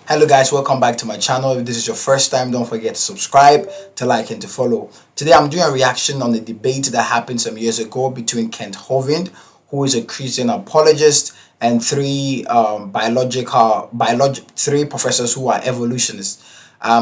Hello guys, welcome back to my channel. If this is your first time, don't forget to subscribe, to like and to follow. Today I'm doing a reaction on the debate that happened some years ago between Kent Hovind, who is a Christian apologist, and three professors who are evolutionists.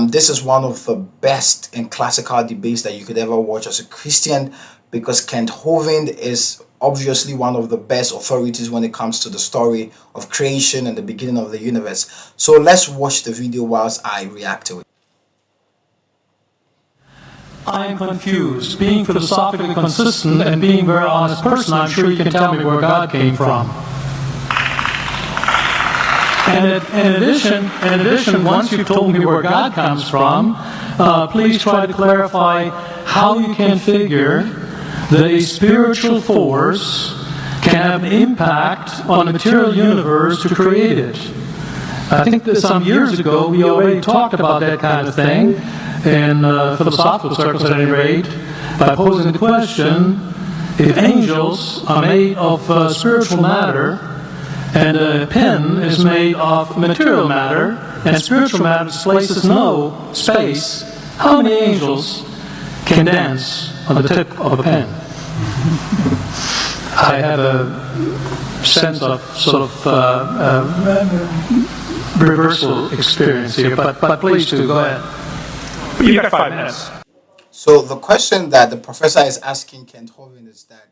This is one of the best and classical debates that you could ever watch as a Christian, because Kent Hovind is obviously one of the best authorities when it comes to the story of creation and the beginning of the universe. So let's watch the video whilst I react to it. I am confused. Being philosophically consistent and being a very honest person, I'm sure you can tell me where God came from. And in addition, once you've told me where God comes from, please try to clarify how you can figure that a spiritual force can have an impact on the material universe to create it. I think that some years ago we already talked about that kind of thing in philosophical circles at any rate, by posing the question, if angels are made of spiritual matter and a pen is made of material matter and spiritual matter displaces no space, how many angels can dance on the tip of a pen? I have a sense of sort of reversal experience here, but please do, go ahead. You got 5 minutes. So the question that the professor is asking Kent Hovind is that,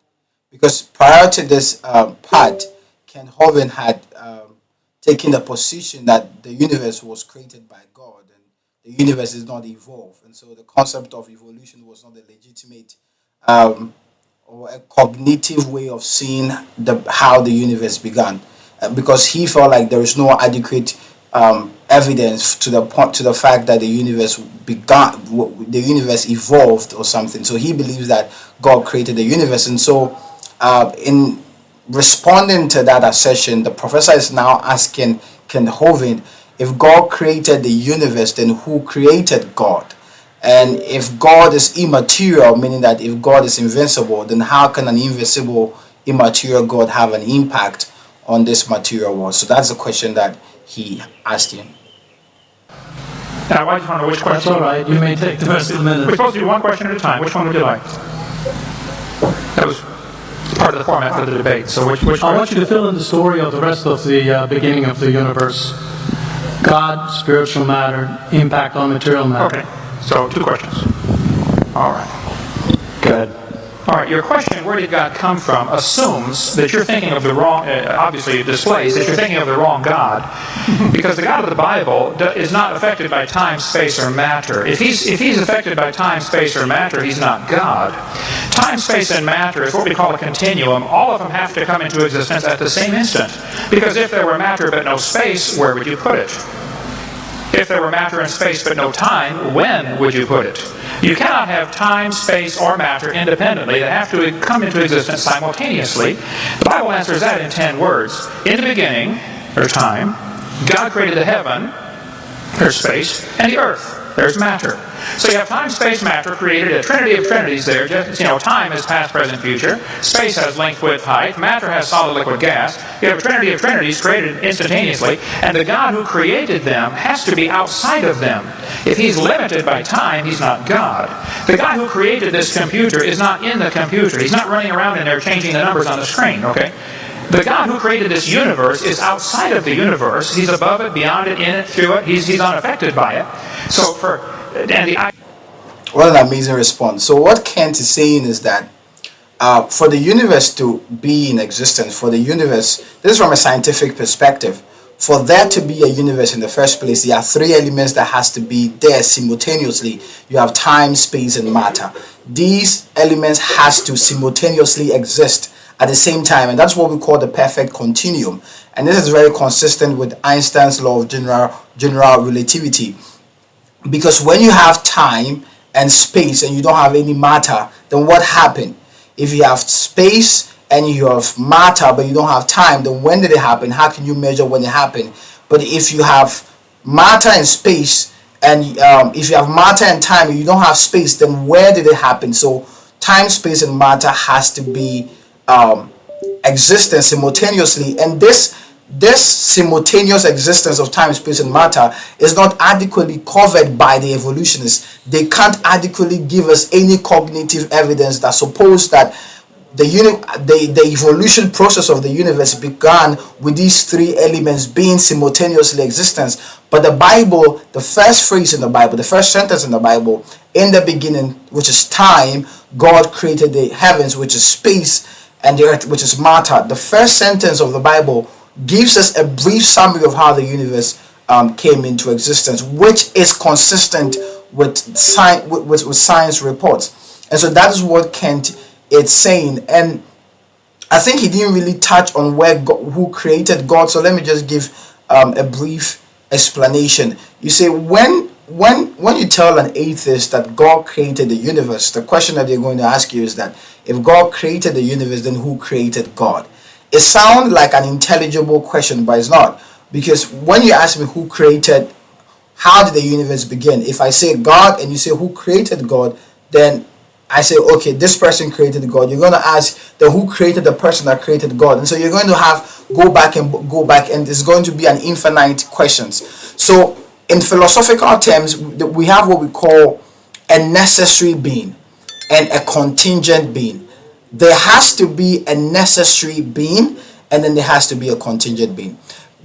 because prior to this part, Kent Hovind had taken the position that the universe was created by God and the universe is not evolved, and so the concept of evolution was not a legitimate or a cognitive way of seeing how the universe began, because he felt like there is no adequate evidence to the fact that the universe evolved or something. So he believes that God created the universe, and so in responding to that assertion, the professor is now asking Kent Hovind, if God created the universe, then who created God? And if God is immaterial, meaning that if God is invincible, then how can an invisible, immaterial God have an impact on this material world? So that's the question that he asked him. Now, I just want to know which question. That's all right. You may take the rest of the minute. We're supposed to do one question at a time. Which one would you like? That was part of the format for the debate. So which I want you to fill in the story of the rest of the beginning of the universe. God, spiritual matter, impact on material matter. Okay. So 2 questions. All right. Good. All right. Your question, where did God come from, assumes that you're thinking of the wrong. Obviously, it displays that you're thinking of the wrong God, because the God of the Bible is not affected by time, space, or matter. If he's affected by time, space, or matter, he's not God. Time, space, and matter is what we call a continuum. All of them have to come into existence at the same instant, because if there were matter but no space, where would you put it? If there were matter and space but no time, when would you put it? You cannot have time, space, or matter independently. They have to come into existence simultaneously. The Bible answers that in 10 words. In the beginning, there's time. God created the heaven, there's space, and the earth, there's matter. So you have time, space, matter created a trinity of trinities there. Just, time is past, present, future. Space has length, width, height. Matter has solid, liquid, gas. You have a trinity of trinities created instantaneously. And the God who created them has to be outside of them. If he's limited by time, he's not God. The God who created this computer is not in the computer. He's not running around in there changing the numbers on the screen, okay? The God who created this universe is outside of the universe. He's above it, beyond it, in it, through it. He's unaffected by it. So what an amazing response. So what Kent is saying is that for the universe to be in existence, for the universe, this is from a scientific perspective, for there to be a universe in the first place, there are 3 elements that has to be there simultaneously. You have time, space, and matter. These elements has to simultaneously exist at the same time, and that's what we call the perfect continuum. And this is very consistent with Einstein's law of general relativity, because when you have time and space and you don't have any matter, then what happened? If you have space and you have matter but you don't have time, then when did it happen? How can you measure when it happened? But if you have matter and space, and if you have matter and time and you don't have space, then where did it happen? So time, space, and matter has to be existence simultaneously, and this this simultaneous existence of time, space, and matter is not adequately covered by the evolutionists. They can't adequately give us any cognitive evidence that suppose that the evolution process of the universe began with these three elements being simultaneously existence. But the Bible, the first phrase in the Bible, the first sentence in the Bible, in the beginning, which is time, God created the heavens, which is space, and the earth, which is matter. The first sentence of the Bible gives us a brief summary of how the universe came into existence, which is consistent with science reports. And so that is what Kent is saying. And I think he didn't really touch on who created God. So let me just give a brief explanation. You say when you tell an atheist that God created the universe, the question that they're going to ask you is that if God created the universe, then who created God? It sounds like an intelligible question, but it's not. Because when you ask me how did the universe begin? If I say God and you say who created God, then I say, okay, this person created God. You're going to ask who created the person that created God. And so you're going to go back, and it's going to be an infinite questions. So in philosophical terms, we have what we call a necessary being and a contingent being. There has to be a necessary being, and then there has to be a contingent being.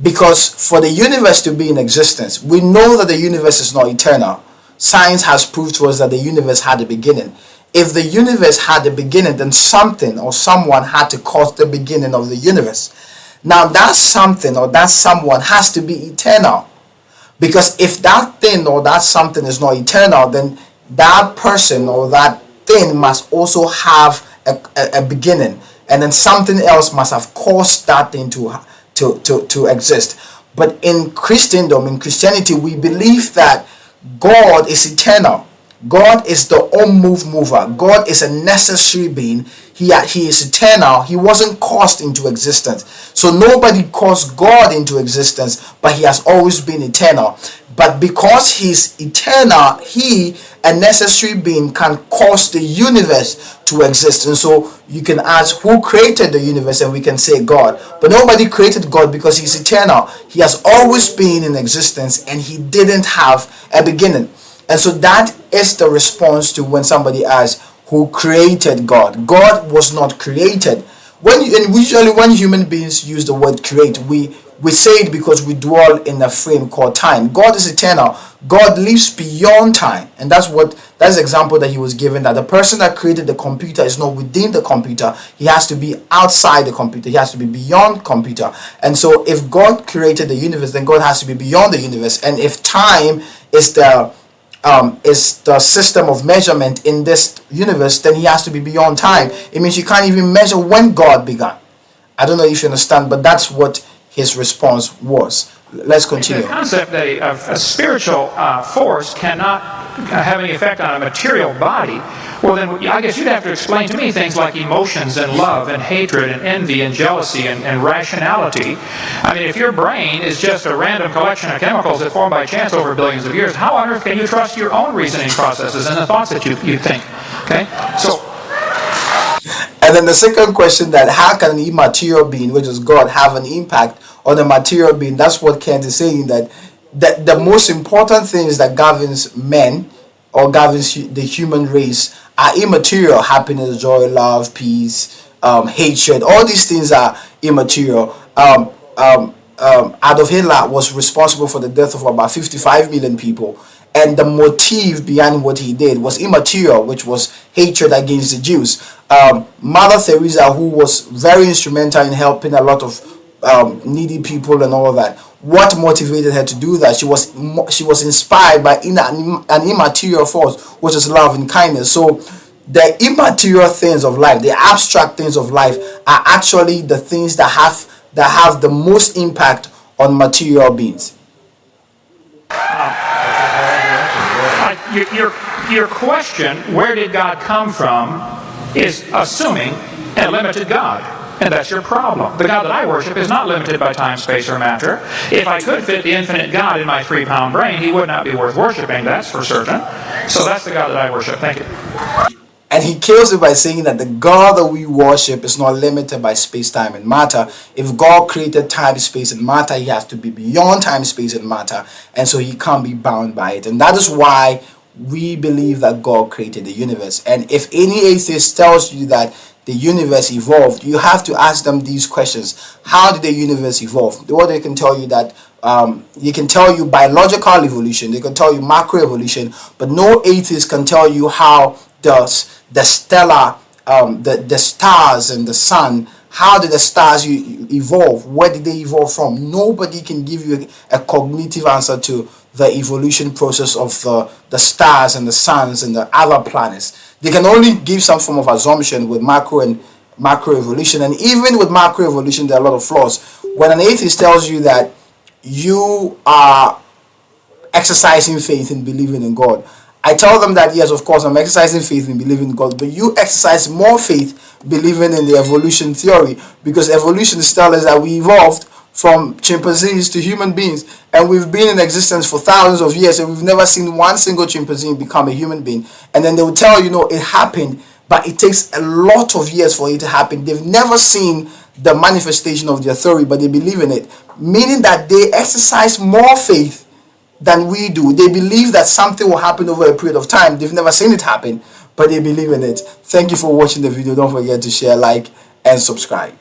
Because for the universe to be in existence, we know that the universe is not eternal. Science has proved to us that the universe had a beginning. If the universe had a beginning, then something or someone had to cause the beginning of the universe. Now that something or that someone has to be eternal. Because if that thing or that something is not eternal, then that person or that thing must also have a beginning, and then something else must have caused that thing to exist. But in Christianity, we believe that God is eternal. God is the unmoved mover. God is a necessary being. He is eternal. He wasn't caused into existence. So nobody caused God into existence, but he has always been eternal. But because he's eternal, he, a necessary being, can cause the universe to exist. And so you can ask who created the universe, and we can say God. But nobody created God because he's eternal. He has always been in existence, and he didn't have a beginning. And so that is the response to when somebody asks who created God. God was not created. Usually when human beings use the word create, we say it because we dwell in a frame called time. God is eternal. God lives beyond time. And that's the example that he was given, that the person that created the computer is not within the computer. He has to be outside the computer. He has to be beyond computer. And so if God created the universe, then God has to be beyond the universe. And if time is the system of measurement in this universe, then he has to be beyond time. It means you can't even measure when God began. I don't know if you understand, but that's what his response was. Let's continue. The concept of a spiritual force cannot have any effect on a material body. Well, then I guess you'd have to explain to me things like emotions and love and hatred and envy and jealousy and rationality. I mean, if your brain is just a random collection of chemicals that form by chance over billions of years, how on earth can you trust your own reasoning processes and the thoughts that you think? Okay? So. And then the second question, that how can an immaterial being, which is God, have an impact on a material being? That's what Kent is saying, that the most important things that governs men or governs the human race are immaterial. Happiness, joy, love, peace, hatred. All these things are immaterial. Adolf Hitler was responsible for the death of about 55 million people. And the motive behind what he did was immaterial, which was hatred against the Jews. Mother Teresa, who was very instrumental in helping a lot of needy people and all of that, what motivated her to do that? She was inspired by an immaterial force, which is love and kindness. So the immaterial things of life, the abstract things of life, are actually the things that have the most impact on material beings. Your question, where did God come from, is assuming a limited God. And that's your problem. The God that I worship is not limited by time, space, or matter. If I could fit the infinite God in my 3-pound brain, he would not be worth worshiping, that's for certain. So that's the God that I worship. Thank you. And he kills it by saying that the God that we worship is not limited by space, time, and matter. If God created time, space, and matter, he has to be beyond time, space, and matter. And so he can't be bound by it. And that is why we believe that God created the universe. And if any atheist tells you that the universe evolved, you have to ask them these questions. How did the universe evolve? Well, they can tell you that they can tell you biological evolution, they can tell you macroevolution, but no atheist can tell you how does the stellar, the stars and the sun, how did the stars evolve? Where did they evolve from? Nobody can give you a cognitive answer to the evolution process of the stars and the suns and the other planets. They can only give some form of assumption with macro and macroevolution, and even with macroevolution, there are a lot of flaws. When an atheist tells you that you are exercising faith in believing in God, I tell them that yes, of course, I'm exercising faith in believing in God, but you exercise more faith believing in the evolution theory, because evolution tells us that we evolved from chimpanzees to human beings, and we've been in existence for thousands of years, and we've never seen one single chimpanzee become a human being. And then they will tell you, no, it happened, but it takes a lot of years for it to happen. They've never seen the manifestation of their theory, but they believe in it, meaning that they exercise more faith than we do. They believe that something will happen over a period of time. They've never seen it happen, but they believe in it. Thank you for watching the video. Don't forget to share, like, and subscribe.